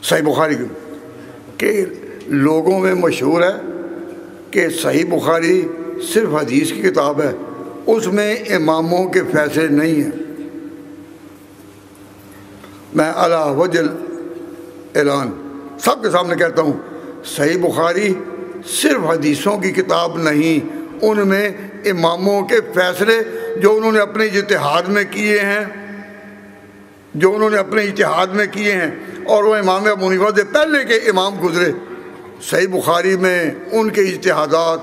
صحیح بخاری کہ لوگوں میں مشہور ہے کہ صحیح بخاری صرف حدیث کی کتاب ہے، اس میں اماموں کے فیصلے نہیں ہیں۔ میں علی وجہ اعلان سب کے سامنے کہتا ہوں، صحیح بخاری صرف حدیثوں کی کتاب نہیں، ان میں اماموں کے فیصلے جو انہوں نے اپنے اجتہاد میں کیے ہیں، اور وہ امام ابو حنیفہ سے پہلے کے امام گزرے، صحیح بخاری میں ان کے اجتہادات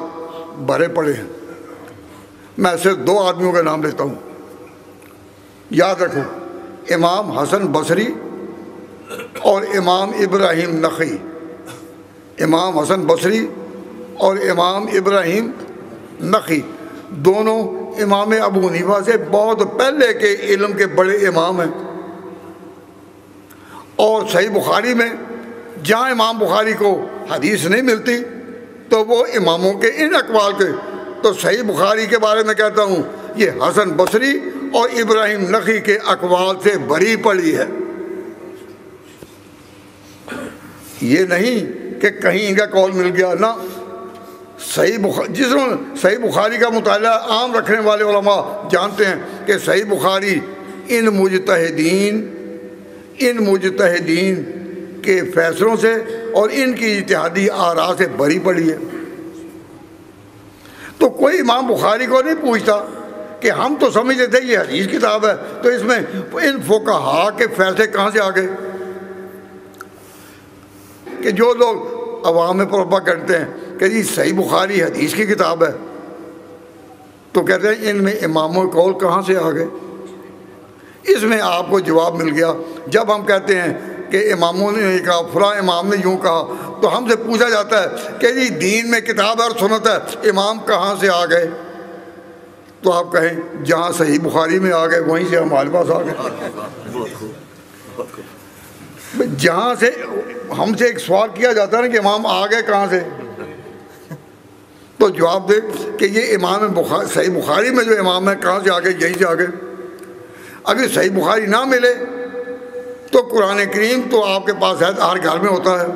بھرے پڑے ہیں۔ میں صرف 2 آدمیوں کا نام لیتا ہوں، یاد رکھو، امام حسن بصری اور امام ابراہیم نخعی۔ امام حسن بصری اور امام ابراہیم نخعی دونوں امام ابو حنیفہ سے بہت پہلے کے علم کے بڑے امام ہیں، اور صحیح بخاری میں جہاں امام بخاری کو حدیث نہیں ملتی تو وہ اماموں کے ان اقوال کے، تو صحیح بخاری کے بارے میں کہتا ہوں یہ حسن بصری اور ابراہیم نخعی کے اقوال سے بھری پڑی ہے۔ یہ نہیں کہ کہیں ان کا قول مل گیا، نہ، صحیح بخاری کا مطالعہ عام رکھنے والے علماء جانتے ہیں کہ صحیح بخاری ان مجتہدین کے فیصلوں سے اور ان کی اجتہادی آراء سے بھری پڑی ہے۔ تو کوئی امام بخاری کو نہیں پوچھتا کہ ہم تو سمجھتے تھے یہ حدیث کتاب ہے، تو اس میں ان فقہا کے فیصلے کہاں سے آ گئے؟ کہ جو لوگ عوام میں پروپا کرتے ہیں کہ جی صحیح بخاری حدیث کی کتاب ہے، تو کہتے ہیں ان میں اماموں کے قول کہاں سے آ گئے؟ اس میں آپ کو جواب مل گیا۔ جب ہم کہتے ہیں کہ اماموں نے نہیں کہا، فلاں امام نے یوں کہا، تو ہم سے پوچھا جاتا ہے کہ جی دین میں کتاب اور سنت ہے، امام کہاں سے آ گئے؟ تو آپ کہیں جہاں صحیح بخاری میں آ گئے وہیں سے ہمارے پاس آ گئے۔ جہاں سے ہم سے ایک سوال کیا جاتا ہے نا کہ امام آ گئے کہاں سے، تو جواب دے کہ یہ امام صحیح بخاری میں جو امام ہے کہاں سے آ گئے؟ یہیں سے آ گئے۔ اگر صحیح بخاری نہ ملے تو قرآن کریم تو آپ کے پاس ہے، ہر گھر میں ہوتا ہے،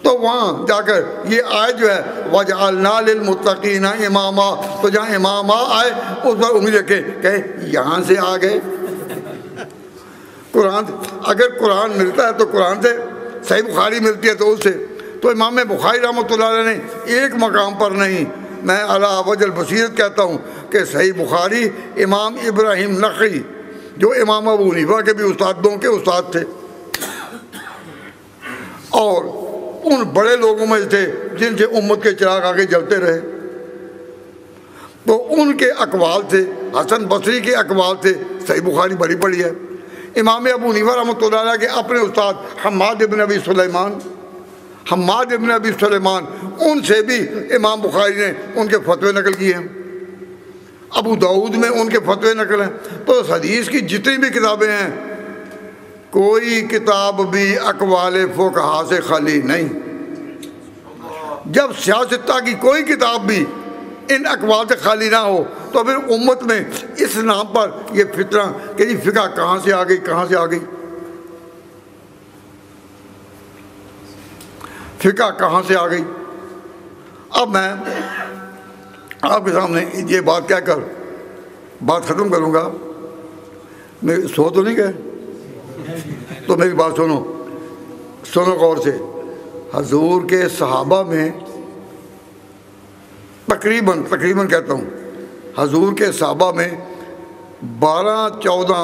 تو وہاں جا کر یہ آیت جو ہے وَجَعَلْنَا لِلْمُتَّقِينَ إِمَامًا، تو جہاں امام آئے اس پر امید رکھے کہ یہاں سے آ گئے۔ اگر قرآن ملتا ہے تو قرآن سے، صحیح بخاری ملتی ہے تو اس سے۔ تو امام بخاری رحمۃ اللہ علیہ نے ایک مقام پر نہیں، میں علی وجہ البصیرت کہتا ہوں کہ صحیح بخاری امام ابراہیم نخعی جو امام ابو حنیفہ کے بھی استادوں کے استاد تھے، اور ان بڑے لوگوں میں تھے جن سے امت کے چراغ آگے جلتے رہے، تو ان کے اقوال سے، حسن بصری کے اقوال سے صحیح بخاری بھری پڑی ہے۔ امام ابو حنیفہ رحمۃ اللہ علیہ کے اپنے استاد حماد ابن ابی سلیمان، ان سے بھی امام بخاری نے ان کے فتوے نقل کیے ہیں، ابو داؤد میں ان کے فتوے نقل ہیں۔ تو حدیث کی جتنی بھی کتابیں ہیں، کوئی کتاب بھی اقوال فقہا سے خالی نہیں۔ جب سیاستہ کی کوئی کتاب بھی ان اقوال سے خالی نہ ہو تو پھر امت میں اس نام پر یہ فتنہ کہ جی فقہ کہاں سے آ گئی، کہاں سے آ گئی، فقہ کہاں سے آ گئی۔ اب میں آپ کے سامنے یہ بات کہہ کر بات ختم کروں گا۔ میں سو تو نہیں گئے؟ تو میری بات سنو غور سے۔ حضور کے صحابہ میں تقریباً کہتا ہوں، حضور کے صحابہ میں 12-14